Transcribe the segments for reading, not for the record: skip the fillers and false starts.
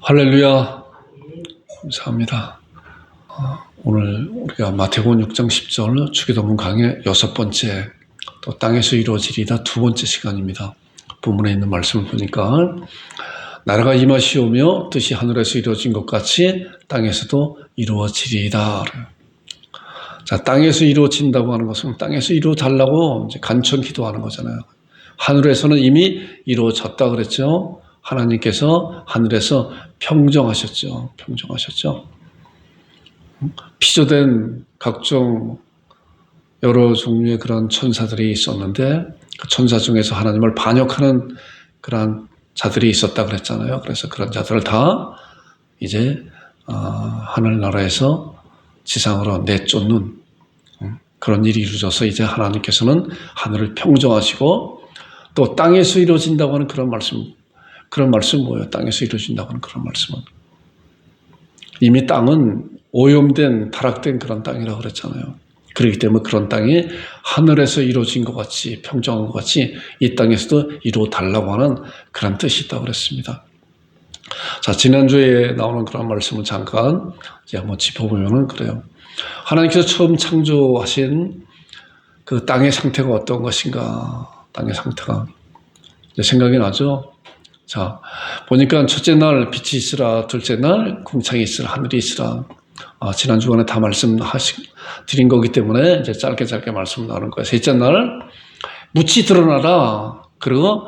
할렐루야. 감사합니다. 오늘 우리가 마태복음 6장 10절 주기도문 강의 6번째, 또 땅에서 이루어지리다 2번째 시간입니다. 본문에 있는 말씀을 보니까 나라가 임하시오며 뜻이 하늘에서 이루어진 것 같이 땅에서도 이루어지리다. 자, 땅에서 이루어진다고 하는 것은 땅에서 이루어달라고 이제 간청 기도하는 거잖아요. 하늘에서는 이미 이루어졌다 그랬죠. 하나님께서 하늘에서 평정하셨죠. 피조된 각종 여러 종류의 그런 천사들이 있었는데 그 천사 중에서 하나님을 반역하는 그런 자들이 있었다 그랬잖아요. 그래서 그런 자들을 다 이제 하늘나라에서 지상으로 내쫓는 그런 일이 이루어져서 이제 하나님께서는 하늘을 평정하시고 또 땅에서 이루어진다고 하는 그런 말씀 뭐예요? 땅에서 이루어진다고 하는 그런 말씀은 이미 땅은 오염된 타락된 그런 땅이라고 그랬잖아요. 그렇기 때문에 그런 땅이 하늘에서 이루어진 것 같이 평정한 것 같이 이 땅에서도 이루어달라고 하는 그런 뜻이 있다고 그랬습니다. 자, 지난주에 나오는 그런 말씀을 잠깐 이제 한번 짚어보면은 그래요. 하나님께서 처음 창조하신 그 땅의 상태가 어떤 것인가? 땅의 상태가 이제 생각이 나죠. 자, 보니까 첫째 날 빛이 있으라, 둘째 날 궁창이 있으라, 하늘이 있으라. 지난 주간에 다 드린 거기 때문에 이제 짧게 말씀 나눈 거예요. 셋째 날 묻이 드러나라. 그리고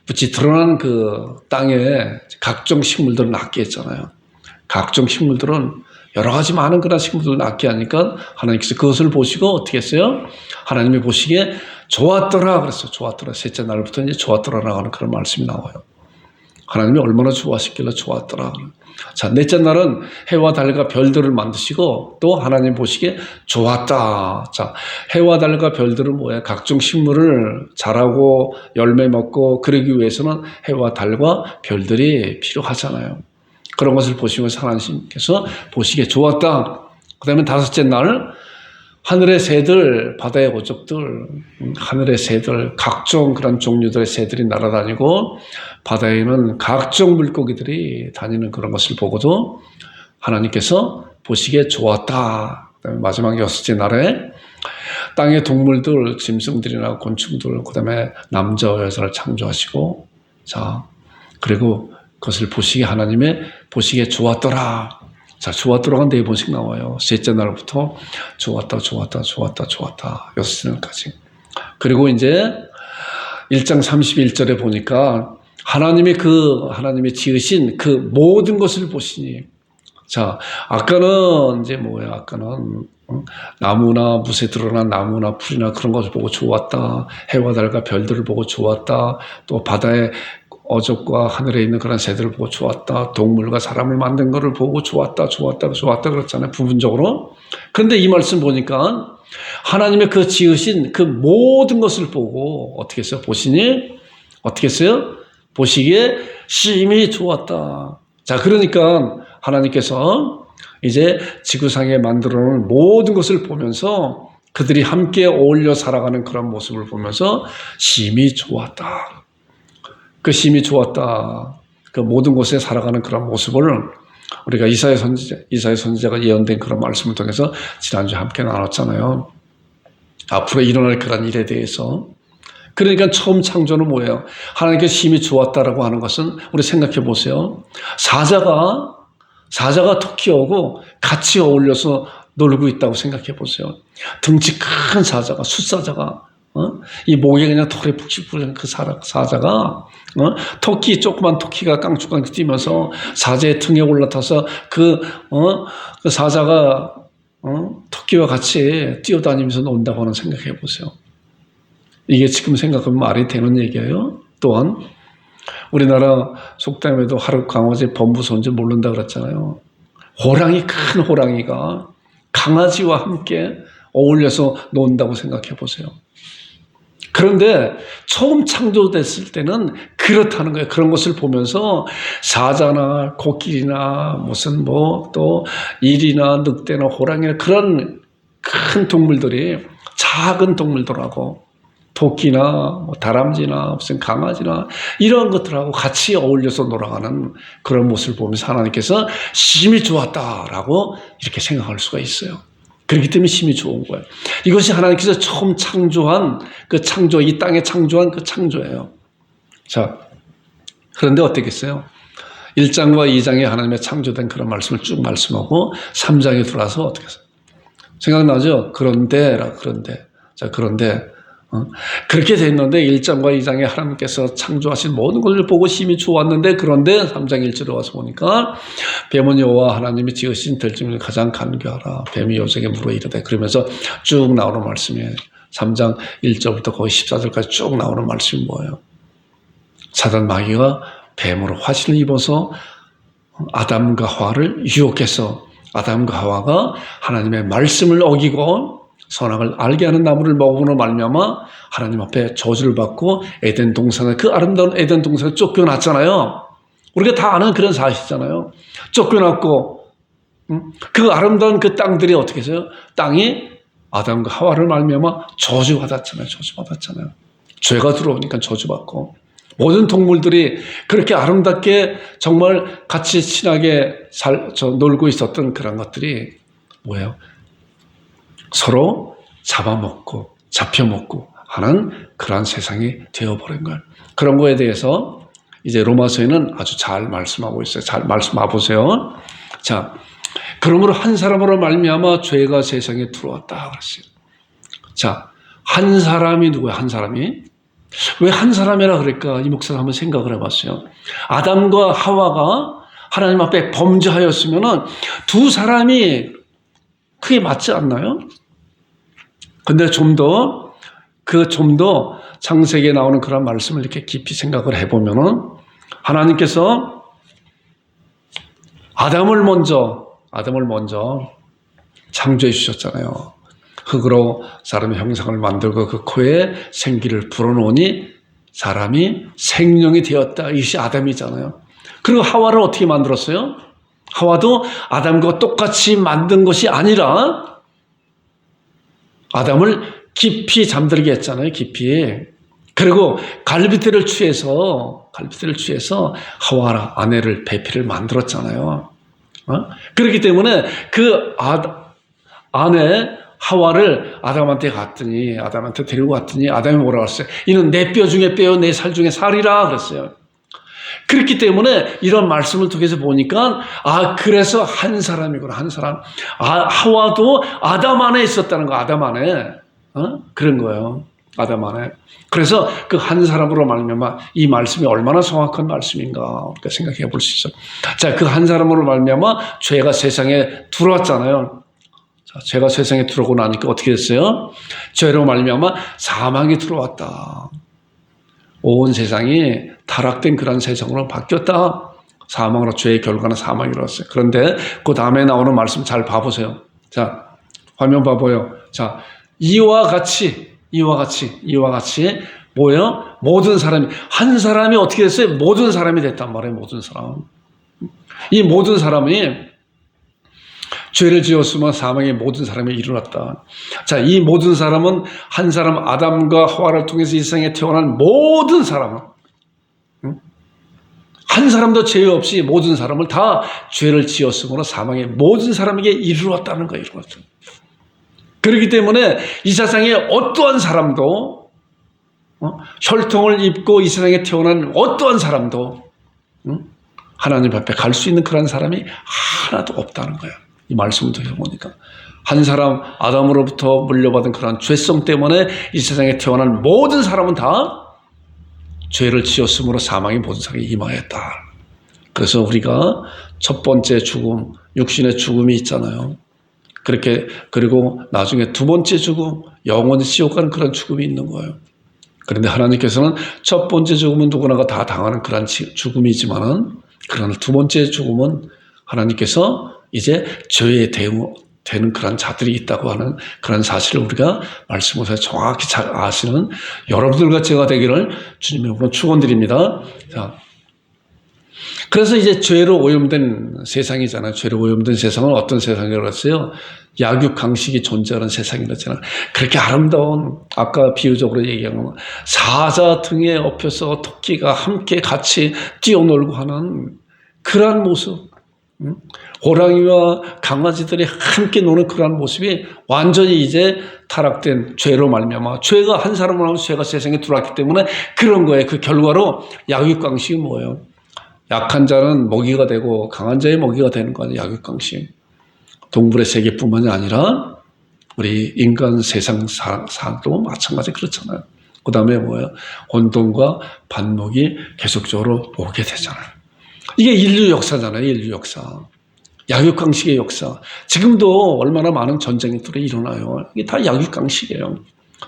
묻이 드러난 그 땅에 각종 식물들을 낳게 했잖아요. 각종 식물들은 여러 가지 많은 그런 식물들을 낳게 하니까 하나님께서 그것을 보시고 어떻게 했어요? 하나님이 보시기에 좋았더라 그랬어요. 좋았더라. 셋째 날부터 이제 좋았더라라고 하는 그런 말씀이 나와요. 하나님이 얼마나 좋아하시길래 좋았더라. 자, 넷째 날은 해와 달과 별들을 만드시고 또 하나님 보시기에 좋았다. 자, 해와 달과 별들은 뭐예요? 각종 식물을 자라고 열매 먹고 그러기 위해서는 해와 달과 별들이 필요하잖아요. 그런 것을 보시면서 하나님께서 보시기에 좋았다. 그 다음에 다섯째 날 하늘의 새들, 바다의 어족들, 하늘의 새들, 각종 그런 종류들의 새들이 날아다니고 바다에는 각종 물고기들이 다니는 그런 것을 보고도 하나님께서 보시기에 좋았다. 그다음에 마지막 여섯째 날에 땅의 동물들, 짐승들이나 곤충들, 그다음에 남자와 여자를 창조하시고 자, 그리고 그것을 보시기에 하나님의 보시기에 좋았더라. 자, 좋았더라가 4번씩 나와요. 셋째 날부터 좋았다. 여섯째 날까지. 그리고 이제 1장 31절에 보니까 하나님이 지으신 그 모든 것을 보시니. 자, 아까는 이제 뭐예요? 아까는 나무나 무쇠 드러난 나무나 풀이나 그런 것을 보고 좋았다. 해와 달과 별들을 보고 좋았다. 또 바다의 어족과 하늘에 있는 그런 새들을 보고 좋았다. 동물과 사람을 만든 것을 보고 좋았다 그렇잖아요. 부분적으로. 그런데 이 말씀 보니까 하나님의 그 지으신 그 모든 것을 보고 어떻게 했어요? 보시니? 어떻게 했어요? 보시기에 심히 좋았다. 자, 그러니까 하나님께서 이제 지구상에 만들어 놓은 모든 것을 보면서 그들이 함께 어울려 살아가는 그런 모습을 보면서 심히 좋았다. 그 심히 좋았다. 그 모든 곳에 살아가는 그런 모습을 우리가 이사야 선지자가 예언된 그런 말씀을 통해서 지난주에 함께 나눴잖아요. 앞으로 일어날 그런 일에 대해서. 그러니까 처음 창조는 뭐예요? 하나님께서 심히 좋았다라고 하는 것은 우리 생각해 보세요. 사자가 토끼하고 같이 어울려서 놀고 있다고 생각해 보세요. 덩치 큰 사자가, 숫사자가 이 목에 그냥 털에 푹푹 그 사자가 조그만 토끼가 깡충깡충 뛰면서 사자의 등에 올라타서 그 사자가 토끼와 같이 뛰어다니면서 논다고 하는 생각해 보세요. 이게 지금 생각하면 말이 되는 얘기예요. 또한 우리나라 속담에도 하루 강아지 범부손지 모른다 그랬잖아요. 큰 호랑이가 강아지와 함께 어울려서 논다고 생각해 보세요. 그런데 처음 창조됐을 때는 그렇다는 거예요. 그런 것을 보면서 사자나 코끼리나 무슨 또 일이나 늑대나 호랑이나 그런 큰 동물들이 작은 동물들하고 토끼나 뭐 다람쥐나 무슨 강아지나 이런 것들하고 같이 어울려서 놀아가는 그런 모습을 보면서 하나님께서 심히 좋았다라고 이렇게 생각할 수가 있어요. 그렇기 때문에 심히 좋은 거예요. 이것이 하나님께서 처음 창조한 그 창조, 이 땅에 창조한 그 창조예요. 자, 그런데 어떻겠어요? 1장과 2장에 하나님의 창조된 그런 말씀을 쭉 말씀하고 3장에 들어와서 어떻게 했어요? 생각나죠? 그런데. 자, 그런데 그렇게 됐는데 1장과 2장에 하나님께서 창조하신 모든 것을 보고 심히 좋았는데 그런데 3장 1절에 와서 보니까 뱀은 여호와 하나님이 지으신 들짐승을 가장 간교하라. 뱀이 요정에 물어 이르되 그러면서 쭉 나오는 말씀이에요. 3장 1절부터 거의 14절까지 쭉 나오는 말씀이 뭐예요? 사단 마귀가 뱀으로 화신을 입어서 아담과 하와를 유혹해서 아담과 하와가 하나님의 말씀을 어기고 선악을 알게 하는 나무를 먹음으로 말미암아 하나님 앞에 저주를 받고 에덴 동산에 그 아름다운 에덴 동산에 쫓겨났잖아요. 우리가 다 아는 그런 사실이잖아요. 쫓겨났고 그 아름다운 그 땅들이 어떻게 해서요? 땅이 아담과 하와를 말미암아 저주받았잖아요. 죄가 들어오니까 저주받고 모든 동물들이 그렇게 아름답게 정말 같이 친하게 놀고 있었던 그런 것들이 뭐예요? 서로 잡아먹고 잡혀먹고 하는 그러한 세상이 되어버린 거예요. 그런 거에 대해서 이제 로마서에는 아주 잘 말씀하고 있어요. 잘 말씀해 보세요. 자, 그러므로 한 사람으로 말미암아 죄가 세상에 들어왔다 그랬어요. 자, 한 사람이 누구야? 한 사람이? 왜 한 사람이라 그럴까? 이 목사가 한번 생각을 해봤어요. 아담과 하와가 하나님 앞에 범죄하였으면은 두 사람이 크게 맞지 않나요? 근데 좀 더 창세기에 나오는 그런 말씀을 이렇게 깊이 생각을 해보면은 하나님께서 아담을 먼저 창조해 주셨잖아요. 흙으로 사람의 형상을 만들고 그 코에 생기를 불어넣으니 사람이 생명이 되었다. 이것이 아담이잖아요. 그리고 하와를 어떻게 만들었어요? 하와도 아담과 똑같이 만든 것이 아니라 아담을 깊이 잠들게 했잖아요. 깊이. 그리고 갈빗대를 취해서 하와 아내를 배필을 만들었잖아요. 그렇기 때문에 그 아내 하와를 아담한테 데리고 갔더니 아담이 뭐라고 했어요? 이는 내 뼈 중에 뼈요 내 살 중에 살이라 그랬어요. 그렇기 때문에 이런 말씀을 통해서 보니까 그래서 한 사람이구나. 한 사람. 하와도 아담 안에 있었다는 거. 아담 안에. 그런 거예요. 아담 안에. 그래서 그 한 사람으로 말미암아 이 말씀이 얼마나 정확한 말씀인가 우리가 생각해 볼 수 있어요. 자, 그 한 사람으로 말미암아 죄가 세상에 들어왔잖아요. 자, 죄가 세상에 들어오고 나니까 어떻게 됐어요? 죄로 말미암아 사망이 들어왔다. 온 세상이 타락된 그런 세상으로 바뀌었다. 사망으로 죄의 결과는 사망이라고 했어요. 그런데 그 다음에 나오는 말씀 잘 봐보세요. 자, 화면 봐봐요. 자, 이와 같이 뭐예요? 모든 사람이 한 사람이 어떻게 됐어요? 모든 사람이 됐단 말이에요. 모든 사람. 이 모든 사람이 죄를 지었으면 사망의 모든 사람이 일어났다. 자, 이 모든 사람은 한 사람 아담과 하와를 통해서 이 세상에 태어난 모든 사람은 한 사람도 죄 없이 모든 사람을 다 죄를 지었으므로 사망의 모든 사람에게 이르렀다는 거예요. 그렇기 때문에 이 세상에 어떠한 사람도 혈통을 입고 이 세상에 태어난 어떠한 사람도 하나님 앞에 갈 수 있는 그런 사람이 하나도 없다는 거예요. 이 말씀을 들어보니까 한 사람 아담으로부터 물려받은 그런 죄성 때문에 이 세상에 태어난 모든 사람은 다 죄를 지었으므로 사망이 모든 사람이 임하였다. 그래서 우리가 첫 번째 죽음, 육신의 죽음이 있잖아요. 그리고 나중에 두 번째 죽음, 영원히 지옥 가는 그런 죽음이 있는 거예요. 그런데 하나님께서는 첫 번째 죽음은 누구나가 다 당하는 그런 죽음이지만은 그러나 두 번째 죽음은 하나님께서 이제 죄에 되는 그런 자들이 있다고 하는 그런 사실을 우리가 말씀으로 정확히 잘 아시는 여러분들과 제가 되기를 주님의 이름으로 축원드립니다. 자, 그래서 이제 죄로 오염된 세상이잖아요. 죄로 오염된 세상은 어떤 세상이라고 했어요? 약육강식이 존재하는 세상이랬잖아요. 그렇게 아름다운, 아까 비유적으로 얘기한 건 사자 등에 업혀서 토끼가 함께 같이 뛰어놀고 하는 그러한 모습, 호랑이와 강아지들이 함께 노는 그러한 모습이 완전히 이제 타락된 죄로 말미암아, 죄가 한 사람을 하면 죄가 세상에 들어왔기 때문에 그런 거예요. 그 결과로 약육강식이 뭐예요? 약한 자는 먹이가 되고 강한 자의 먹이가 되는 거 아니에요. 약육강식. 동물의 세계뿐만이 아니라 우리 인간 세상사도 마찬가지 그렇잖아요. 그 다음에 뭐예요? 혼돈과 반목이 계속적으로 오게 되잖아요. 이게 인류 역사잖아요. 인류 역사. 약육강식의 역사. 지금도 얼마나 많은 전쟁들이 일어나요. 이게 다 약육강식이에요.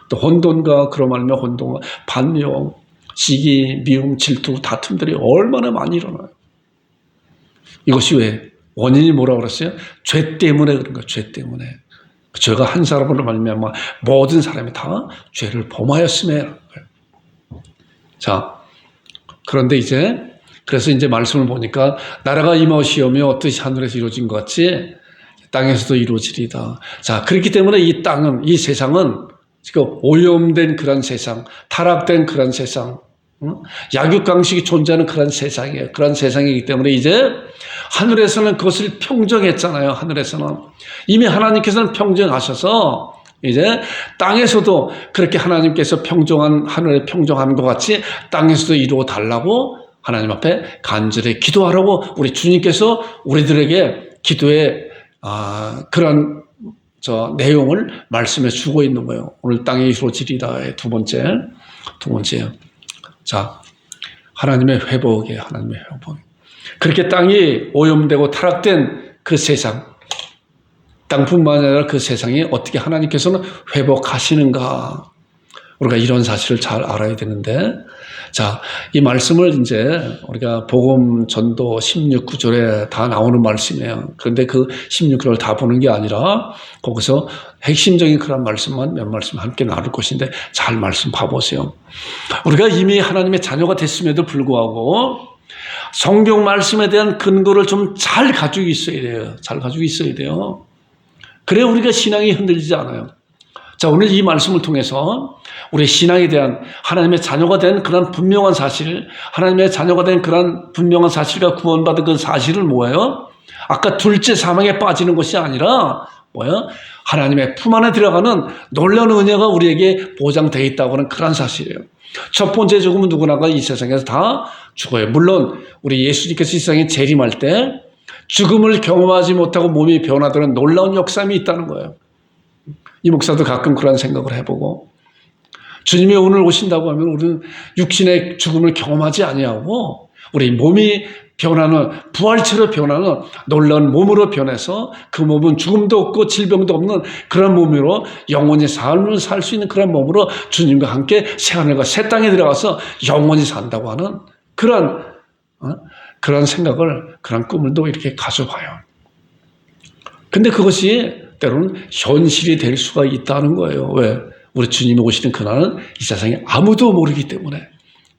또 혼돈과 그로 말미암아 혼돈과 반역, 시기, 미움, 질투, 다툼들이 얼마나 많이 일어나요. 이것이 왜? 원인이 뭐라고 그랬어요? 죄 때문에 그런 거예요. 죄 때문에. 죄가 한 사람으로 말미암아 모든 사람이 다 죄를 범하였음에. 자, 그런데 이제 그래서 이제 말씀을 보니까 나라가 임하시오며 어떠시 하늘에서 이루어진 것 같이 땅에서도 이루어지리다. 자, 그렇기 때문에 이 땅은, 이 세상은 지금 오염된 그런 세상, 타락된 그런 세상, 약육강식이 존재하는 그런 세상이에요. 그런 세상이기 때문에 이제 하늘에서는 그것을 평정했잖아요. 하늘에서는 이미 하나님께서는 평정하셔서 이제 땅에서도 그렇게 하나님께서 평정한, 하늘에 평정한 것 같이 땅에서도 이루어 달라고 하나님 앞에 간절히 기도하라고 우리 주님께서 우리들에게 기도의 그런 내용을 말씀해 주고 있는 거예요. 오늘 땅에 이루어지리다의 두 번째요. 자, 하나님의 회복이에요. 하나님의 회복. 그렇게 땅이 오염되고 타락된 그 세상, 땅뿐만 아니라 그 세상이 어떻게 하나님께서는 회복하시는가. 우리가 이런 사실을 잘 알아야 되는데, 자, 이 말씀을 이제 우리가 복음 전도 16구절에 다 나오는 말씀이에요. 그런데 그 16구절을 다 보는 게 아니라 거기서 핵심적인 그런 말씀만 몇 말씀 함께 나눌 것인데 잘 말씀 봐보세요. 우리가 이미 하나님의 자녀가 됐음에도 불구하고 성경 말씀에 대한 근거를 좀 잘 가지고 있어야 돼요. 잘 가지고 있어야 돼요. 그래야 우리가 신앙이 흔들리지 않아요. 자, 오늘 이 말씀을 통해서 우리 신앙에 대한 하나님의 자녀가 된 그런 분명한 사실, 하나님의 자녀가 된 그런 분명한 사실과 구원받은 그 사실을 뭐예요? 아까 둘째 사망에 빠지는 것이 아니라 뭐예요? 하나님의 품 안에 들어가는 놀라운 은혜가 우리에게 보장되어 있다고 하는 그런 사실이에요. 첫 번째 죽음은 누구나가 이 세상에서 다 죽어요. 물론 우리 예수님께서 이 세상에 재림할 때 죽음을 경험하지 못하고 몸이 변화되는 놀라운 역사함이 있다는 거예요. 이 목사도 가끔 그런 생각을 해보고, 주님이 오늘 오신다고 하면 우리는 육신의 죽음을 경험하지 아니하고 우리 몸이 변하는, 부활체로 변하는 놀라운 몸으로 변해서 그 몸은 죽음도 없고 질병도 없는 그런 몸으로 영원히 삶을 살 수 있는 그런 몸으로 주님과 함께 새하늘과 새 땅에 들어가서 영원히 산다고 하는 그런 생각을, 그런 꿈을 또 이렇게 가져봐요. 근데 그것이 때로는 현실이 될 수가 있다는 거예요. 왜? 우리 주님이 오시는 그날은 이 세상에 아무도 모르기 때문에.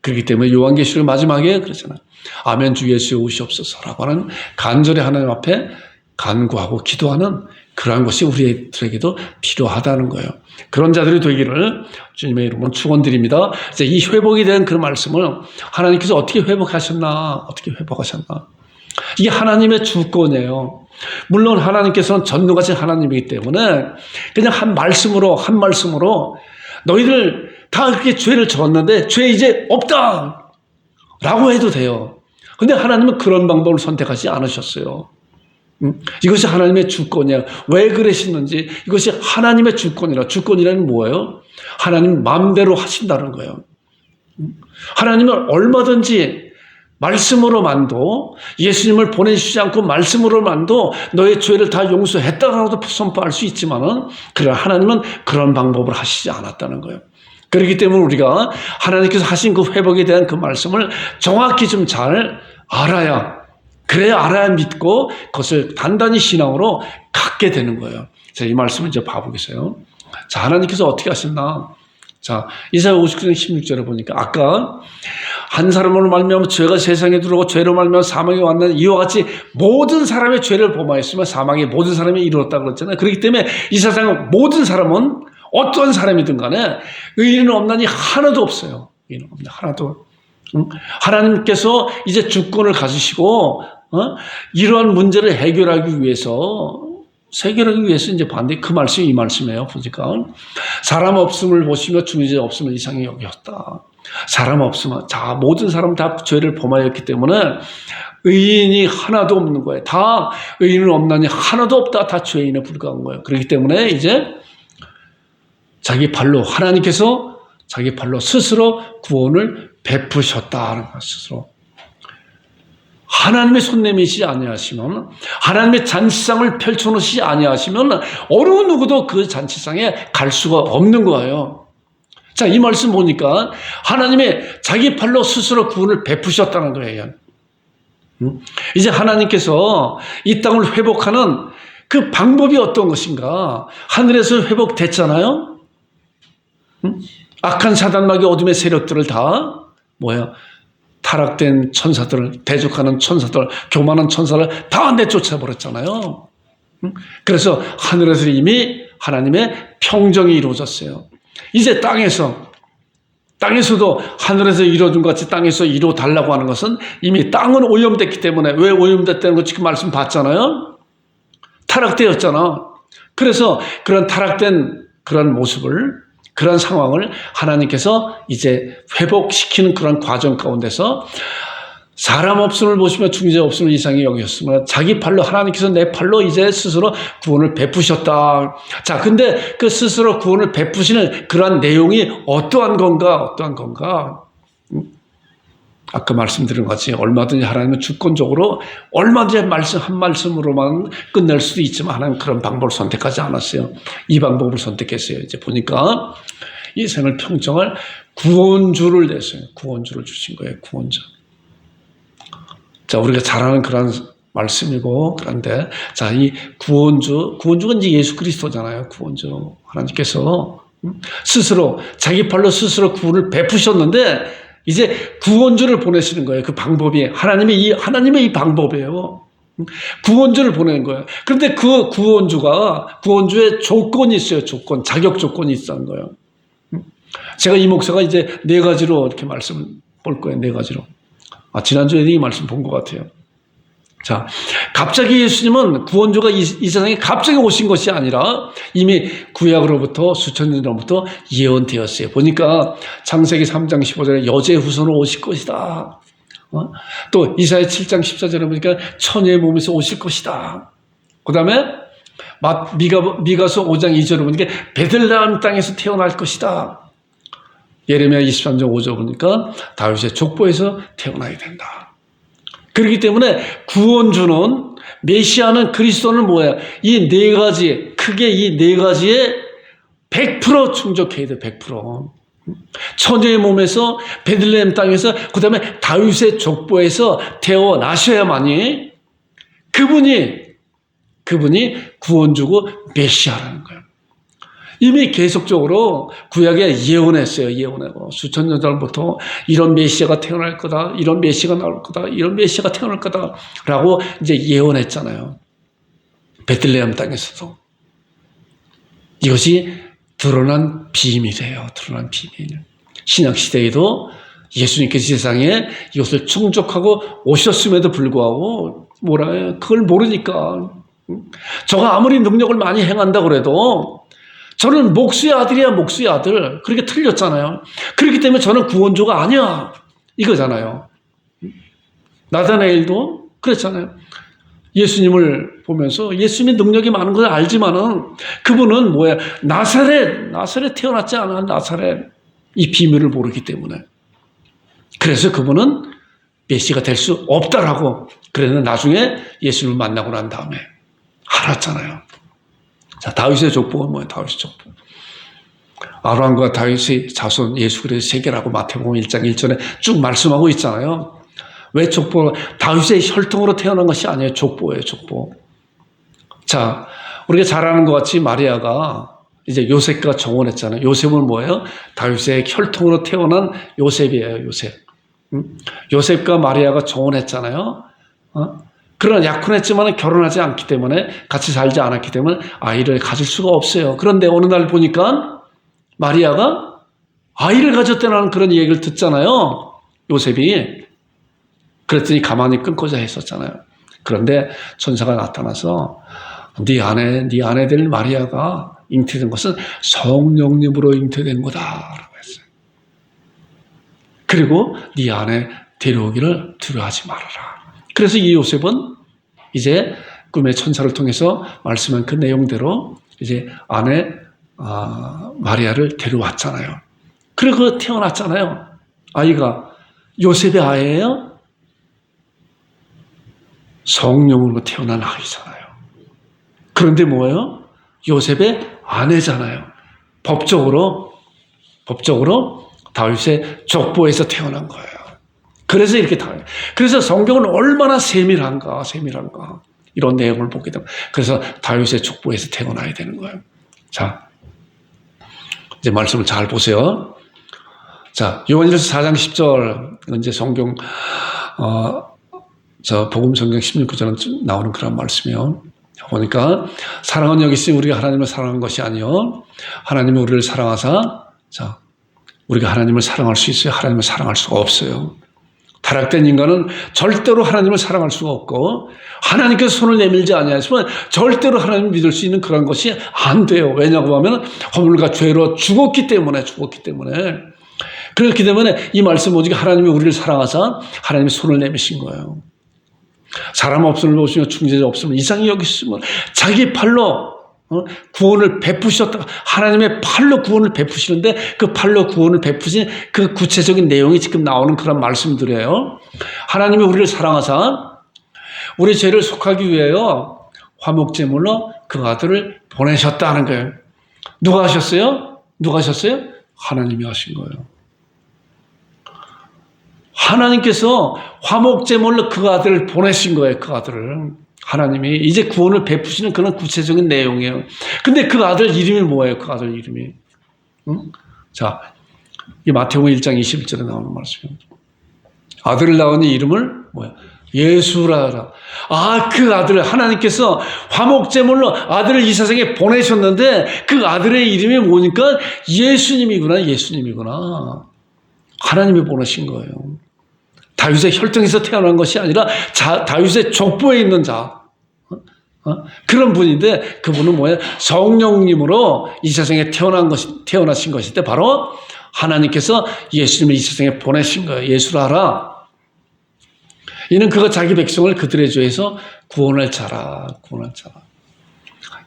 그렇기 때문에 요한계시록 마지막에 그러잖아요. 아멘 주 예수 오시옵소서라고 하는 간절히 하나님 앞에 간구하고 기도하는 그러한 것이 우리들에게도 필요하다는 거예요. 그런 자들이 되기를 주님의 이름으로 축원드립니다. 이제 이 회복에 대한 그런 말씀을 하나님께서 어떻게 회복하셨나, 이게 하나님의 주권이에요. 물론 하나님께서는 전능하신 하나님이기 때문에 그냥 한 말씀으로 너희들 다 그렇게 죄를 졌는데 죄 이제 없다 라고 해도 돼요. 근데 하나님은 그런 방법을 선택하지 않으셨어요. 이것이 하나님의 주권이야. 왜 그러시는지, 이것이 하나님의 주권이라는 뭐예요? 하나님 마음대로 하신다는 거예요. 하나님은 얼마든지 말씀으로만도, 예수님을 보내주시지 않고 말씀으로만도 너의 죄를 다 용서했다라고도 선포할 수 있지만은, 그러나 하나님은 그런 방법을 하시지 않았다는 거예요. 그렇기 때문에 우리가 하나님께서 하신 그 회복에 대한 그 말씀을 정확히 좀 잘 알아야 믿고 그것을 단단히 신앙으로 갖게 되는 거예요. 자, 이 말씀을 이제 봐보겠어요. 자, 하나님께서 어떻게 하셨나? 자, 이사야 59장 16절에 보니까 아까 한 사람으로 말미암아 죄가 세상에 들어오고 죄로 말미암아 사망이 왔는 이와 같이 모든 사람의 죄를 범하였으면 사망이 모든 사람이 이루었다 그랬잖아요. 그렇기 때문에 이 세상 모든 사람은 어떤 사람이든 간에 의인은 없나니 하나도 없어요. 의인은 없나 하나도. 하나님께서 이제 주권을 가지시고 이러한 문제를 해결하기 위해서 이제 반대 그 말씀이 이 말씀이에요. 보니까 사람 없음을 보시며 중재 없음을 이상히 여겼다. 사람 없으면 자 모든 사람 다 죄를 범하였기 때문에 의인이 하나도 없는 거예요. 다 의인은 없나니 하나도 없다. 다 죄인에 불과한 거예요. 그렇기 때문에 이제 자기 발로 하나님께서 자기 발로 스스로 구원을 베푸셨다는 것 스스로. 하나님의 손내미시지 아니하시면 하나님의 잔치상을 펼쳐놓으시지 아니하시면 어느 누구도 그 잔치상에 갈 수가 없는 거예요. 자, 이 말씀 보니까 하나님의 자기 팔로 스스로 구원을 베푸셨다는 거예요. 이제 하나님께서 이 땅을 회복하는 그 방법이 어떤 것인가? 하늘에서 회복됐잖아요. 악한 사단마귀 어둠의 세력들을 다 타락된 천사들을 대적하는 천사들, 교만한 천사를 다 내쫓아버렸잖아요. 그래서 하늘에서 이미 하나님의 평정이 이루어졌어요. 이제 땅에서도 하늘에서 이루어준 것 같이 땅에서 이루어달라고 하는 것은 이미 땅은 오염됐기 때문에 왜 오염됐다는 거 지금 말씀 봤잖아요. 타락되었잖아. 그래서 그런 타락된 그런 모습을 그런 상황을 하나님께서 이제 회복시키는 그런 과정 가운데서 사람 없음을 보시며 중재 없음을 이상히 여기셨으면 자기 팔로 하나님께서 내 팔로 이제 스스로 구원을 베푸셨다. 자, 근데 그 스스로 구원을 베푸시는 그러한 내용이 어떠한 건가? 아까 말씀드린 것 같이 얼마든지 하나님은 주권적으로 얼마든지 한 말씀으로만 끝낼 수도 있지만 하나님은 그런 방법을 선택하지 않았어요. 이 방법을 선택했어요. 이제 보니까 이 생을 평정할 구원주를 냈어요. 구원주를 주신 거예요. 구원자. 자, 우리가 잘 아는 그런 말씀이고 그런데 자, 이 구원주가 이제 예수 그리스도잖아요. 구원주. 하나님께서 스스로 자기 팔로 스스로 구원을 베푸셨는데 이제 구원주를 보내시는 거예요. 그 방법이 하나님의 이 방법이에요. 구원주를 보내는 거예요. 그런데 그 구원주의 조건이 있어요. 자격 조건이 있다는 거예요. 제가 이 목사가 이제 4가지로 이렇게 말씀을 볼 거예요. 4가지로. 지난주에 이 말씀 본 것 같아요. 자, 갑자기 예수님은 구원주가 이 세상에 갑자기 오신 것이 아니라 이미 구약으로부터 수천 년 전부터 예언되었어요. 보니까 창세기 3장 15절에 여자의 후손으로 오실 것이다. 또 이사야 7장 14절에 보니까 처녀의 몸에서 오실 것이다. 그 다음에 미가서 5장 2절에 보니까 베들레헴 땅에서 태어날 것이다. 예레미야 23장 5절 보니까 다윗의 족보에서 태어나야 된다. 그렇기 때문에 구원주는 메시아는 그리스도는 뭐야? 이 4가지 크게 이 4가지에 100% 충족해야 돼. 100%. 처녀의 몸에서 베들레헴 땅에서 그다음에 다윗의 족보에서 태어나셔야만이 그분이 구원주고 메시아라는 거예요. 이미 계속적으로 구약에 예언했어요. 예언하고 수천 년 전부터 이런 메시아가 태어날 거다. 이런 메시아가 나올 거다. 이런 메시아가 태어날 거다라고 이제 예언했잖아요. 베들레헴 땅에서도. 이것이 드러난 비밀이에요. 드러난 비밀. 신약 시대에도 예수님께서 세상에 이것을 충족하고 오셨음에도 불구하고 뭐라 해요? 그걸 모르니까. 저가 아무리 능력을 많이 행한다고 그래도 저는 목수의 아들이야, 목수의 아들. 그렇게 틀렸잖아요. 그렇기 때문에 저는 구원주가 아니야. 이거잖아요. 나다나엘도 그랬잖아요. 예수님을 보면서 예수님의 능력이 많은 걸 알지만은 그분은 뭐야? 나사렛 태어났지 않아. 나사렛. 이 비밀을 모르기 때문에. 그래서 그분은 메시아가 될 수 없다라고. 그랬는데 나중에 예수님을 만나고 난 다음에 알았잖아요. 자, 다윗의 족보가 뭐예요? 다윗의 족보. 아브라함과 다윗의 자손 예수 그리스도의 세계라고 마태복음 1장 1절에 쭉 말씀하고 있잖아요. 왜 족보? 다윗의 혈통으로 태어난 것이 아니에요. 족보예요, 족보. 자, 우리가 잘 아는 것 같이 마리아가 이제 요셉과 정혼했잖아요. 요셉은 뭐예요? 다윗의 혈통으로 태어난 요셉이에요. 요셉. 요셉과 마리아가 정혼했잖아요. 그러나 약혼했지만 결혼하지 않기 때문에, 같이 살지 않았기 때문에 아이를 가질 수가 없어요. 그런데 어느 날 보니까 마리아가 아이를 가졌다는 그런 얘기를 듣잖아요. 요셉이. 그랬더니 가만히 끊고자 했었잖아요. 그런데 천사가 나타나서 네 아내 될 마리아가 잉태된 것은 성령님으로 잉태된 거다라고 했어요. 그리고 네 아내 데려오기를 두려워하지 말아라. 그래서 이 요셉은 이제 꿈의 천사를 통해서 말씀한 그 내용대로 이제 아내 마리아를 데려왔잖아요. 그리고 태어났잖아요. 아이가 요셉의 아이예요? 성령으로 태어난 아이잖아요. 그런데 뭐예요? 요셉의 아내잖아요. 법적으로 다윗의 족보에서 태어난 거예요. 그래서 이렇게 그래서 성경은 얼마나 세밀한가 이런 내용을 보게 되면, 그래서 다윗의 족보에서 태어나야 되는 거예요. 자, 이제 말씀을 잘 보세요. 자, 요한일서 4장 10절 이제 성경 복음 성경 16구절은 나오는 그런 말씀이요. 보니까 사랑은 여기 있으니 우리가 하나님을 사랑한 것이 아니요 하나님이 우리를 사랑하사, 자, 우리가 하나님을 사랑할 수 있어요? 하나님을 사랑할 수가 없어요. 타락된 인간은 절대로 하나님을 사랑할 수가 없고, 하나님께서 손을 내밀지 아니하시면 절대로 하나님을 믿을 수 있는 그런 것이 안 돼요. 왜냐고 하면 허물과 죄로 죽었기 때문에. 그렇기 때문에 이 말씀 오직 하나님이 우리를 사랑하사 하나님이 손을 내미신 거예요. 사람 없음을 보시며 중재자 없음을 이상히 여기시면 자기 팔로 구원을 베푸셨다. 하나님의 팔로 구원을 베푸시는데 그 팔로 구원을 베푸신 그 구체적인 내용이 지금 나오는 그런 말씀들이에요. 하나님이 우리를 사랑하사 우리 죄를 속하기 위하여 화목제물로 그 아들을 보내셨다는 거예요. 누가 하셨어요? 하나님이 하신 거예요. 하나님께서 화목제물로 그 아들을 보내신 거예요. 그 아들을. 하나님이 이제 구원을 베푸시는 그런 구체적인 내용이에요. 근데 그 아들 이름이 뭐예요? 그 아들 이름이. 자, 이 마태복음 1장 21절에 나오는 말씀이에요. 아들을 낳으니 이름을 뭐야? 예수라. 그 아들을 하나님께서 화목제물로 아들을 이 세상에 보내셨는데 그 아들의 이름이 뭐니까 예수님이구나. 하나님이 보내신 거예요. 다윗의 혈통에서 태어난 것이 아니라 다윗의 족보에 있는 자. 그런 분인데 그분은 뭐예요? 성령님으로 이 세상에 태어나신 것인데 바로 하나님께서 예수님을 이 세상에 보내신 거예요. 예수라 하라. 이는 그가 자기 백성을 그들의 죄에서 구원할 자라.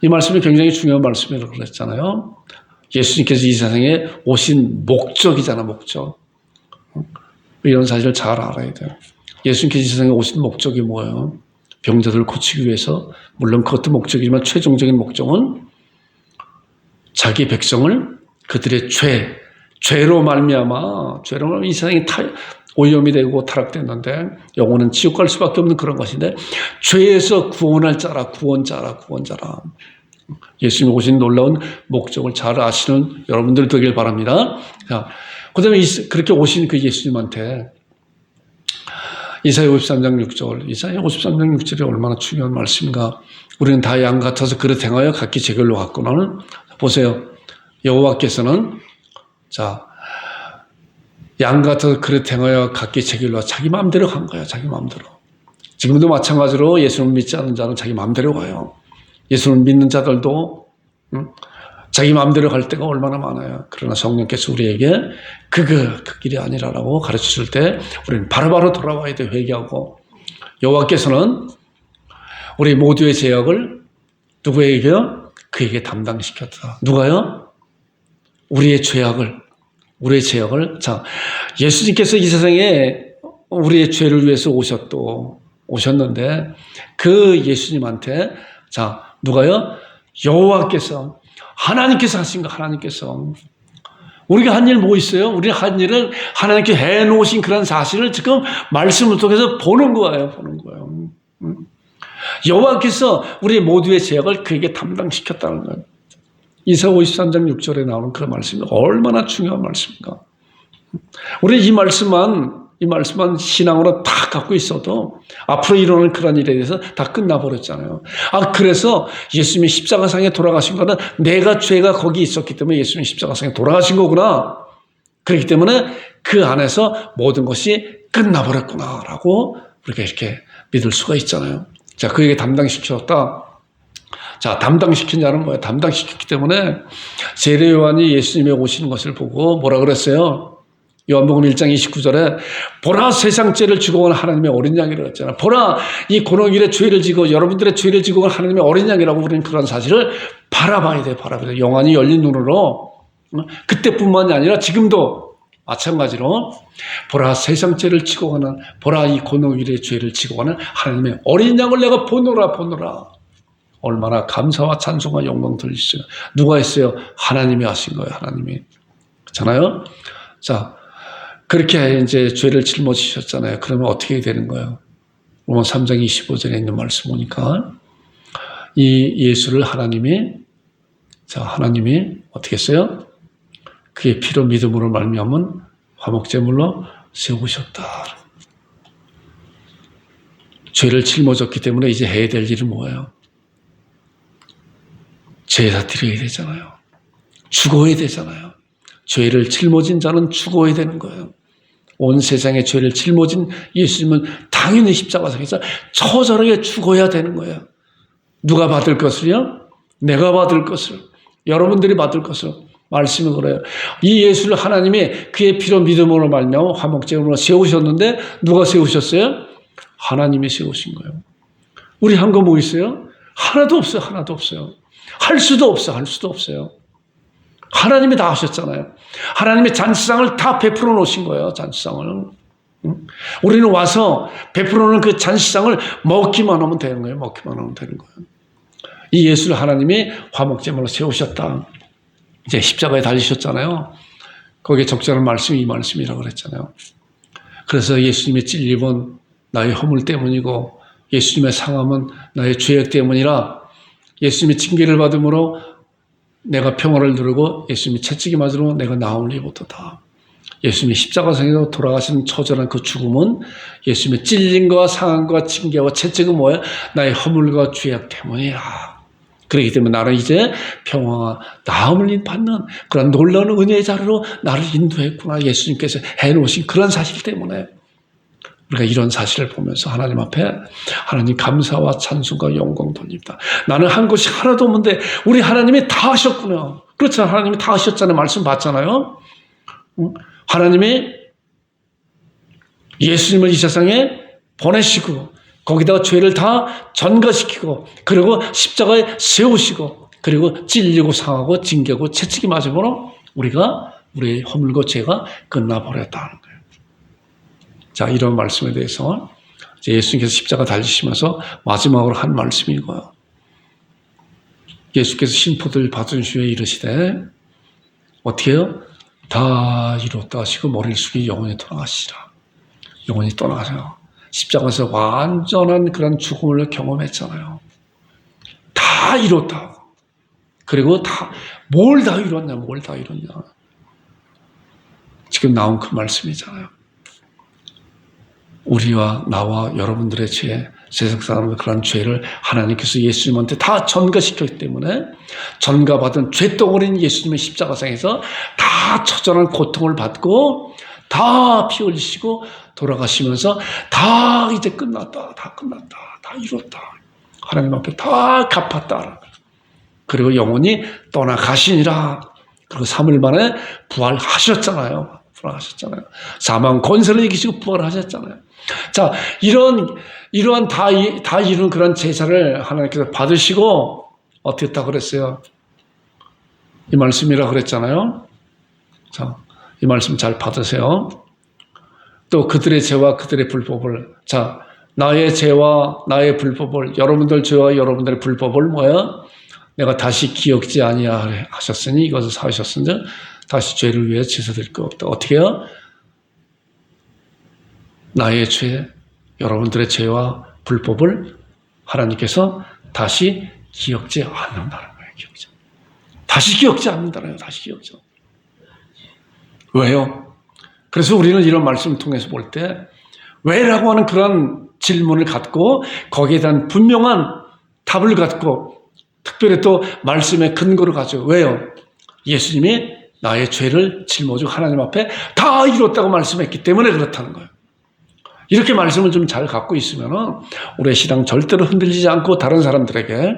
이 말씀이 굉장히 중요한 말씀이라고 그랬잖아요. 예수님께서 이 세상에 오신 목적이잖아, 목적. 이런 사실을 잘 알아야 돼요. 예수님께서 이 세상에 오신 목적이 뭐예요? 병자들을 고치기 위해서, 물론 그것도 목적이지만 최종적인 목적은 자기 백성을 그들의 죄로 말미암아 이 세상에 오염이 되고 타락됐는데 영혼은 지옥 갈 수밖에 없는 그런 것인데 죄에서 구원할 자라, 구원자라. 예수님이 오신 놀라운 목적을 잘 아시는 여러분들 되길 바랍니다. 자, 그 다음에 그렇게 오신 그 예수님한테 이사야 53장 6절이 얼마나 중요한 말씀인가. 우리는 다 양 같아서 그릇 행하여 각기 제 길로 갔구나는. 보세요. 여호와께서는 양 같아서 그릇 행하여 각기 제 길로 자기 마음대로 간 거예요. 자기 마음대로. 지금도 마찬가지로 예수를 믿지 않는 자는 자기 마음대로 가요. 예수를 믿는 자들도 자기 마음대로 갈 때가 얼마나 많아요. 그러나 성령께서 우리에게 그 길이 아니라라고 가르치실 때 우리는 바로바로 돌아와야 돼. 회개하고. 여호와께서는 우리 모두의 죄악을 누구에게요? 그에게 담당시켰다. 누가요? 우리의 죄악을. 자, 예수님께서 이 세상에 우리의 죄를 위해서 오셨는데 그 예수님한테 누가요? 여호와께서, 하나님께서 하신 거. 하나님께서 우리가 한 일 뭐 있어요? 우리 한 일은 하나님께 해놓으신 그런 사실을 지금 말씀을 통해서 보는 거예요. 여호와께서 우리 모두의 죄악을 그에게 담당시켰다는 거예요. 이사 53장 6절에 나오는 그런 말씀이 얼마나 중요한 말씀인가. 우리 이 말씀만 신앙으로 다 갖고 있어도 앞으로 일어나는 그런 일에 대해서 다 끝나버렸잖아요. 그래서 예수님이 십자가상에 돌아가신 거는 내가 죄가 거기 있었기 때문에 예수님이 십자가상에 돌아가신 거구나. 그렇기 때문에 그 안에서 모든 것이 끝나버렸구나라고 우리가 이렇게 믿을 수가 있잖아요. 자, 그에게 담당시켰다. 자, 담당시킨 자는 뭐예요? 담당시켰기 때문에 세례 요한이 예수님의 오시는 것을 보고 뭐라 그랬어요? 요한복음 1장 29절에 보라 세상 죄를 지고 온 하나님의 어린 양이라고 했잖아요. 보라 이 고노길의 죄를 지고 여러분들의 죄를 지고 온 하나님의 어린 양이라고 우리는 그런 사실을 바라봐야 돼요. 바라봐야 돼요. 영안이 열린 눈으로 그때뿐만이 아니라 지금도 마찬가지로 보라 세상 죄를 지고 가는 보라 이 고노길의 죄를 지고 가는 하나님의 어린 양을 내가 보노라. 얼마나 감사와 찬송과 영광 돌리시죠. 누가 했어요? 하나님이 하신 거예요. 하나님이. 그렇잖아요. 자, 그렇게 이제 죄를 짊어지셨잖아요. 그러면 어떻게 되는 거예요? 로마 3장 25절에 있는 말씀 보니까 이 예수를 하나님이 어떻게 했어요? 그의 피로 믿음으로 말미암은 화목제물로 세우셨다. 죄를 짊어졌기 때문에 이제 해야 될 일은 뭐예요? 제사 드려야 되잖아요. 죽어야 되잖아요. 죄를 짊어진 자는 죽어야 되는 거예요. 온 세상의 죄를 짊어진 예수님은 당연히 십자가상에서 처절하게 죽어야 되는 거예요. 누가 받을 것을요? 내가 받을 것을, 여러분들이 받을 것을. 말씀이 그래요. 이 예수를 하나님이 그의 피로 믿음으로 말미암아 화목제물로 세우셨는데 누가 세우셨어요? 하나님이 세우신 거예요. 우리 한 거 뭐 있어요? 하나도 없어요. 할 수도 없어요. 하나님이 다 하셨잖아요. 하나님의 잔치상을 다 베풀어 놓으신 거예요. 잔치상을. 우리는 와서 베풀어 놓은 그 잔치상을 먹기만 하면 되는 거예요. 이 예수를 하나님이 화목제물로 세우셨다. 이제 십자가에 달리셨잖아요. 거기에 적절한 말씀이 이 말씀이라고 그랬잖아요. 그래서 예수님의 찔림은 나의 허물 때문이고 예수님의 상함은 나의 죄악 때문이라 예수님의 징계를 받음으로 내가 평화를 누르고 예수님이 채찍이 맞으로 내가 나음을 입었도다. 예수님이 십자가상에서 돌아가시는 처절한 그 죽음은 예수님의 찔림과 상함과 징계와 채찍은 뭐예요? 나의 허물과 죄악 때문이라. 그렇기 때문에 나는 이제 평화와 나음을 받는 그런 놀라운 은혜의 자리로 나를 인도했구나. 예수님께서 해놓으신 그런 사실 때문에 우리가 이런 사실을 보면서 하나님 앞에 하나님 감사와 찬송과 영광 돌립니다. 나는 한 것이 하나도 없는데 우리 하나님이 다 하셨구나. 그렇잖아요. 하나님이 다 하셨잖아요. 말씀 봤잖아요. 하나님이 예수님을 이 세상에 보내시고 거기다가 죄를 다 전가시키고 그리고 십자가에 세우시고 그리고 찔리고 상하고 징계고 채찍이 맞음으로 우리의 허물과 죄가 끝나버렸다는 거예요. 자, 이런 말씀에 대해서 예수님께서 십자가 달리시면서 마지막으로 한 말씀이 이거예요. 예수께서 심포도를 받은 후에 이르시되 어떻게 해요? 다 이뤘다 하시고 머리를 숙이고 영원히 돌아가시라. 영원히 떠나가세요. 십자가에서 완전한 그런 죽음을 경험했잖아요. 다 이뤘다. 그리고 뭘 다 이뤘냐. 지금 나온 그 말씀이잖아요. 우리와 나와 여러분들의 죄, 세상 사람의 그런 죄를 하나님께서 예수님한테 다 전가시켰기 때문에 전가받은 죄덩어리인 예수님의 십자가상에서 다 처절한 고통을 받고 다 피 흘리시고 돌아가시면서 다 이제 끝났다. 다 이뤘다. 하나님 앞에 다 갚았다. 그리고 영원히 떠나가시니라. 그리고 3일 만에 부활하셨잖아요. 사망 권세를 이기시고 부활하셨잖아요. 자, 이러한 다 이룬 그런 제사를 하나님께서 받으시고 어떻게 했다고 그랬어요? 이 말씀이라고 그랬잖아요. 자, 이 말씀 잘 받으세요. 또 그들의 죄와 그들의 불법을, 자, 나의 죄와 나의 불법을, 여러분들 죄와 여러분들의 불법을 뭐야? 내가 다시 기억지 아니하 하셨으니 이것을 사하셨으니 다시 죄를 위해 제사드릴 것 없다. 어떻게 해요? 나의 죄, 여러분들의 죄와 불법을 하나님께서 다시 기억지 않는다는 거예요. 다시 기억지 않는다네요. 다시 기억지 않는다. 왜요? 그래서 우리는 이런 말씀을 통해서 볼 때 왜라고 하는 그런 질문을 갖고 거기에 대한 분명한 답을 갖고 특별히 또 말씀의 근거를 가지고 왜요? 예수님이 나의 죄를 짊어지고 하나님 앞에 다 이뤘다고 말씀했기 때문에 그렇다는 거예요. 이렇게 말씀을 좀 잘 갖고 있으면 우리의 신앙 절대로 흔들리지 않고 다른 사람들에게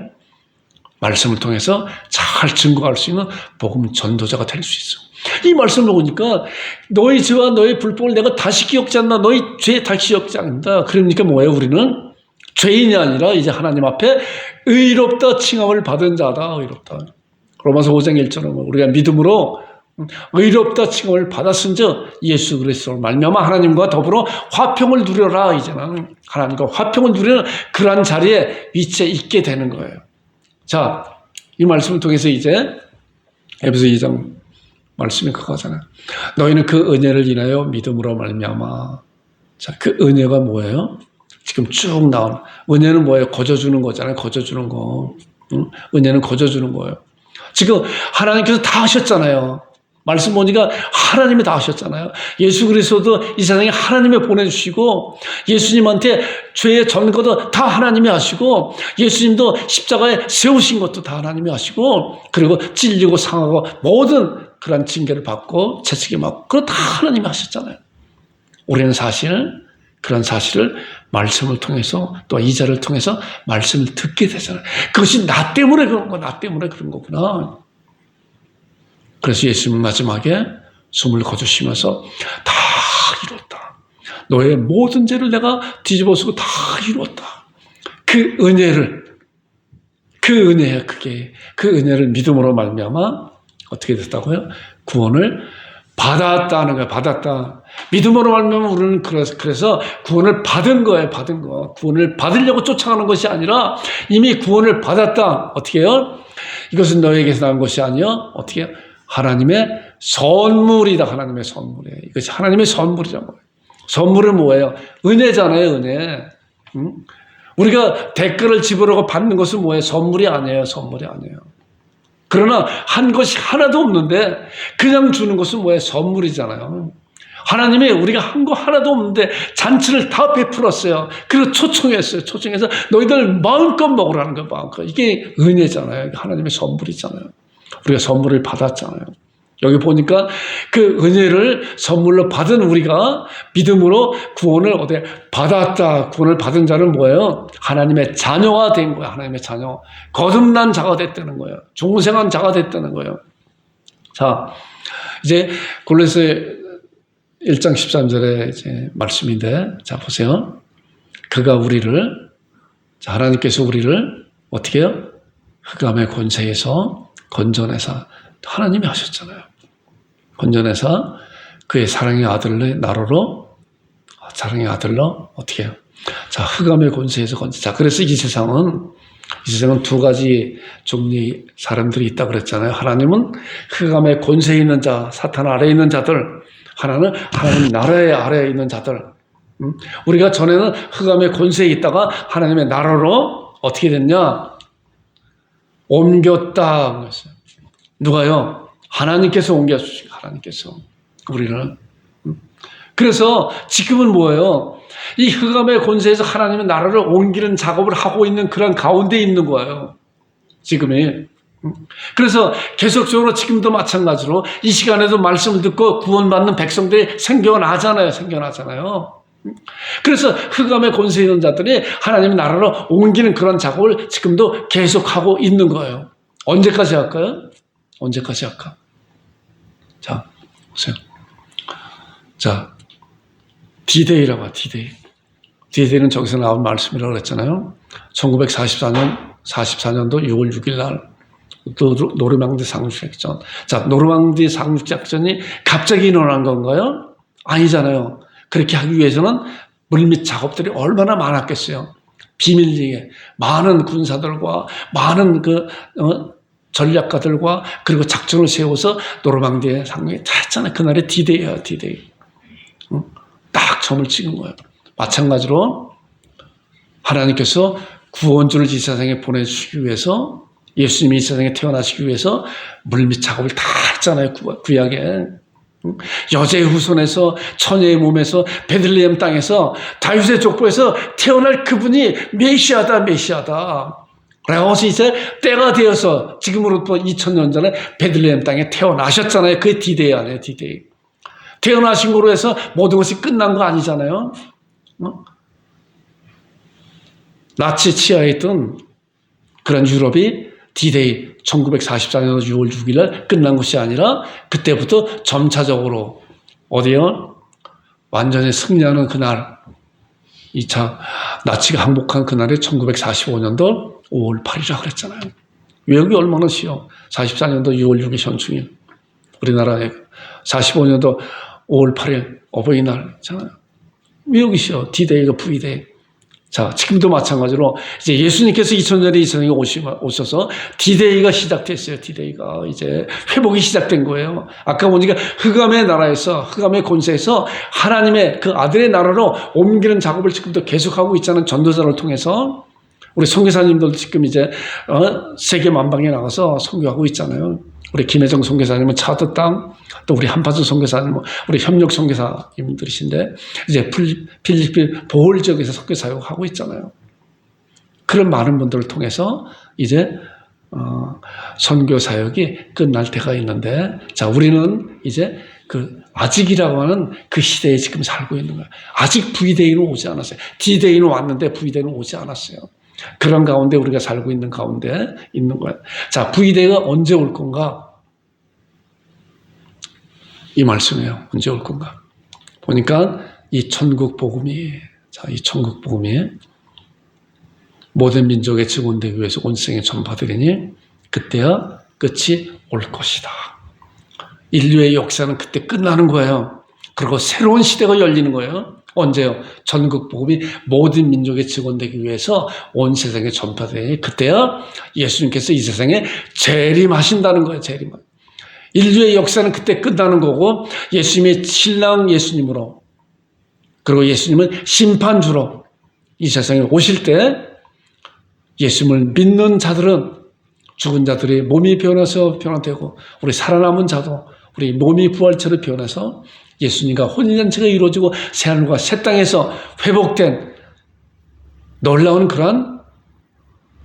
말씀을 통해서 잘 증거할 수 있는 복음 전도자가 될 수 있어. 이 말씀을 보니까 너희 죄와 너희 불법을 내가 다시 기억지 않나, 너희 죄 다시 기억지 않는다. 그러니까 뭐예요? 우리는 죄인이 아니라 이제 하나님 앞에 의롭다 칭함을 받은 자다. 의롭다. 로마서 5장 1절은 우리가 믿음으로 의롭다 칭함을 받았은즉 예수 그리스도로 말미암아 하나님과 더불어 화평을 누려라. 이제는 하나님과 화평을 누리는 그러한 자리에 위치에 있게 되는 거예요. 자, 이 말씀을 통해서 이제 에베소 2장 말씀이 그거잖아요. 너희는 그 은혜를 인하여 믿음으로 말미암아. 자, 그 은혜가 뭐예요? 지금 쭉 나온 은혜는 뭐예요? 거저주는 거잖아요. 거저주는 거. 응? 은혜는 거저주는 거예요. 지금 하나님께서 다 하셨잖아요. 말씀 보니까 하나님이 다 하셨잖아요. 예수 그리스도도 이 세상에 하나님이 보내주시고 예수님한테 죄의 전거도 다 하나님이 하시고 예수님도 십자가에 세우신 것도 다 하나님이 하시고 그리고 찔리고 상하고 모든 그런 징계를 받고 채찍에 맞고 그거 다 하나님이 하셨잖아요. 우리는 사실 그런 사실을 말씀을 통해서 또 이자를 통해서 말씀을 듣게 되잖아요. 그것이 나 때문에 그런 거, 나 때문에 그런 거구나. 그래서 예수님은 마지막에 숨을 거두시면서 다 이뤘다. 너의 모든 죄를 내가 뒤집어쓰고 다 이뤘다. 그 은혜를, 그 은혜야 그게. 그 은혜를 믿음으로 말미암아 어떻게 됐다고요? 구원을 받았다는 거예요. 받았다. 믿음으로 말미암아 우리는 그래서 구원을 받은 거예요. 받은 거. 구원을 받으려고 쫓아가는 것이 아니라 이미 구원을 받았다. 어떻게 해요? 이것은 너에게서 나온 것이 아니요. 어떻게 해요? 하나님의 선물이다. 하나님의 선물이에요. 이것이 하나님의 선물이란 말이에요. 선물은 뭐예요? 은혜잖아요. 은혜. 우리가 댓글을 집으려고 받는 것은 뭐예요? 선물이 아니에요. 선물이 아니에요. 그러나 한 것이 하나도 없는데 그냥 주는 것은 뭐예요? 선물이잖아요. 하나님이 우리가 한 거 하나도 없는데 잔치를 다 베풀었어요. 그리고 초청했어요. 초청해서 너희들 마음껏 먹으라는 거 마음껏. 이게 은혜잖아요. 하나님의 선물이잖아요. 우리가 선물을 받았잖아요. 여기 보니까 그 은혜를 선물로 받은 우리가 믿음으로 구원을 어디 받았다. 구원을 받은 자는 뭐예요? 하나님의 자녀가 된 거예요. 하나님의 자녀. 거듭난 자가 됐다는 거예요. 중생한 자가 됐다는 거예요. 자, 이제 골로새 1장 13절에 이제 말씀인데, 자, 보세요. 그가 우리를, 자, 하나님께서 우리를 어떻게 해요? 흑암의 권세에서 건져내사 하나님이 하셨잖아요. 건져내사 그의 사랑의 아들을 나로로 사랑의 아들로 어떻게 해요? 자, 흑암의 권세에서 건져. 자, 그래서 이 세상은 두 가지 종류의 사람들이 있다 그랬잖아요. 하나님은 흑암의 권세에 있는 자, 사탄 아래에 있는 자들. 하나는 하나님 나라의 아래에 있는 자들. 우리가 전에는 흑암의 권세에 있다가 하나님의 나라로 어떻게 됐냐? 옮겼다. 그랬어요. 누가요? 하나님께서 옮겨주시고, 하나님께서. 우리는. 그래서 지금은 뭐예요? 이 흑암의 권세에서 하나님의 나라를 옮기는 작업을 하고 있는 그런 가운데 있는 거예요. 지금이. 그래서 계속적으로 지금도 마찬가지로 이 시간에도 말씀을 듣고 구원받는 백성들이 생겨나잖아요. 생겨나잖아요. 그래서 흑암의 권세에 있는 자들이 하나님의 나라로 옮기는 그런 작업을 지금도 계속하고 있는 거예요. 언제까지 할까요? 언제까지 할까? 자, 보세요. 자, D-Day라고 해요. D-Day. D-Day는 저기서 나온 말씀이라고 그랬잖아요. 1944년도 6월 6일 날 노르망디 상륙작전. 자, 노르망디 상륙작전이 갑자기 일어난 건가요? 아니잖아요. 그렇게 하기 위해서는 물밑 작업들이 얼마나 많았겠어요. 비밀리에 많은 군사들과 많은 전략가들과 그리고 작전을 세워서 노르망디에 상륙에 다 했잖아요. 그날이 D-Day예요. D-Day. 딱 점을 찍은 거예요. 마찬가지로 하나님께서 구원주를 이 세상에 보내주시기 위해서 예수님이 이 세상에 태어나시기 위해서 물밑 작업을 다 했잖아요. 구약에. 여자의 후손에서 처녀의 몸에서 베들레헴 땅에서 다윗의 족보에서 태어날 그분이 메시아다. 그래서 이제 때가 되어서 지금으로부터 2000년 전에 베들레헴 땅에 태어나셨잖아요. 그게 디데이 아니에요. 디데이. 태어나신 거로 해서 모든 것이 끝난 거 아니잖아요. 나치 치하에 있던 그런 유럽이 디데이 1944년 6월 6일 날 끝난 것이 아니라 그때부터 점차적으로 어디요? 완전히 승리하는 그날 2차 나치가 항복한 그날이 1945년도 5월 8일이라고 그랬잖아요. 외우기 얼마나 쉬워. 44년도 6월 6일 현충일. 우리나라에 45년도 5월 8일 어버이날이잖아요. 외우기 쉬워. 디데이가 V데이. 자, 지금도 마찬가지로 이제 예수님께서 2000년에 이 세상에 오셔서 디데이가 시작됐어요. 디데이가 이제 회복이 시작된 거예요. 아까 보니까 흑암의 나라에서, 흑암의 권세에서 하나님의 그 아들의 나라로 옮기는 작업을 지금도 계속하고 있잖아요. 전도자를 통해서. 우리 선교사님들도 지금 이제 세계 만방에 나가서 선교하고 있잖아요. 우리 김혜정 선교사님은 차드 땅, 또 우리 한파주 선교사님은 우리 협력 선교사님들이신데 이제 필리핀 보홀 지역에서 선교 사역하고 있잖아요. 그런 많은 분들을 통해서 이제 선교 사역이 끝날 때가 있는데, 자, 우리는 이제 그 아직이라고 하는 그 시대에 지금 살고 있는 거예요. 아직 V데이는 오지 않았어요. D데이는 왔는데 V데이는 오지 않았어요. 그런 가운데 우리가 살고 있는 가운데 있는 거예요. 자, V데이가 언제 올 건가? 이 말씀이에요. 언제 올 건가? 보니까 이 천국 복음이, 자, 이 천국 복음이 모든 민족에 증언되기 위해서 온 세상에 전파되리니 그때야 끝이 올 것이다. 인류의 역사는 그때 끝나는 거예요. 그리고 새로운 시대가 열리는 거예요. 언제요? 전국 복음이 모든 민족에 증언되기 위해서 온 세상에 전파되니 그때야 예수님께서 이 세상에 재림하신다는 거예요. 재림. 인류의 역사는 그때 끝나는 거고, 예수님의 신랑 예수님으로, 그리고 예수님은 심판주로 이 세상에 오실 때 예수님을 믿는 자들은, 죽은 자들이 몸이 변해서 변화되고 우리 살아남은 자도 우리 몸이 부활체로 변해서 예수님과 혼인잔치가 이루어지고 새하늘과 새 땅에서 회복된 놀라운 그러한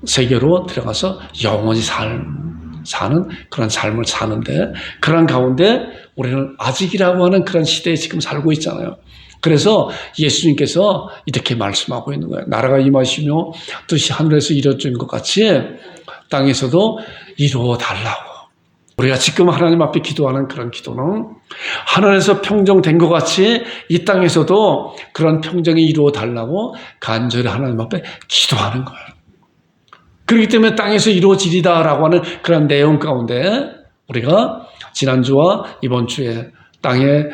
세계로 들어가서 영원히 사는 그런 삶을 사는데, 그런 가운데 우리는 아직이라고 하는 그런 시대에 지금 살고 있잖아요. 그래서 예수님께서 이렇게 말씀하고 있는 거예요. 나라가 임하시며 뜻이 하늘에서 이루어진 것 같이 땅에서도 이루어 달라고. 우리가 지금 하나님 앞에 기도하는 그런 기도는 하늘에서 평정된 것 같이 이 땅에서도 그런 평정이 이루어 달라고 간절히 하나님 앞에 기도하는 거예요. 그렇기 때문에 땅에서 이루어지리다라고 하는 그런 내용 가운데 우리가 지난주와 이번 주에 땅의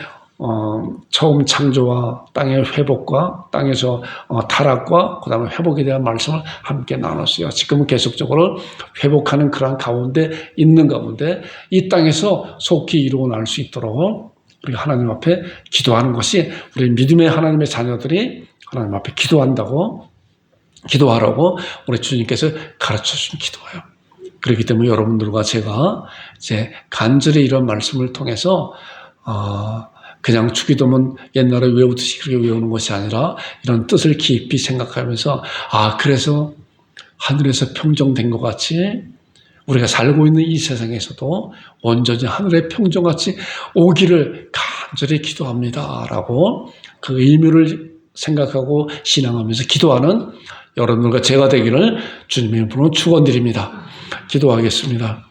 처음 창조와 땅의 회복과 땅에서 타락과 그 다음에 회복에 대한 말씀을 함께 나눴어요. 지금은 계속적으로 회복하는 그런 가운데 있는 가운데 이 땅에서 속히 이루어날 수 있도록 우리가 하나님 앞에 기도하는 것이 우리 믿음의 하나님의 자녀들이 하나님 앞에 기도하라고 우리 주님께서 가르쳐 주신 기도예요. 그렇기 때문에 여러분들과 제가 이제 간절히 이런 말씀을 통해서 그냥 주기도문 옛날에 외우듯이 그렇게 외우는 것이 아니라 이런 뜻을 깊이 생각하면서 그래서 하늘에서 평정된 것 같이 우리가 살고 있는 이 세상에서도 온전히 하늘의 평정같이 오기를 간절히 기도합니다라고 그 의미를 생각하고 신앙하면서 기도하는 여러분들과 제가 되기를 주님의 이름으로 축원드립니다. 기도하겠습니다.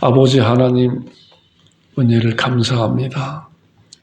아버지 하나님, 은혜를 감사합니다.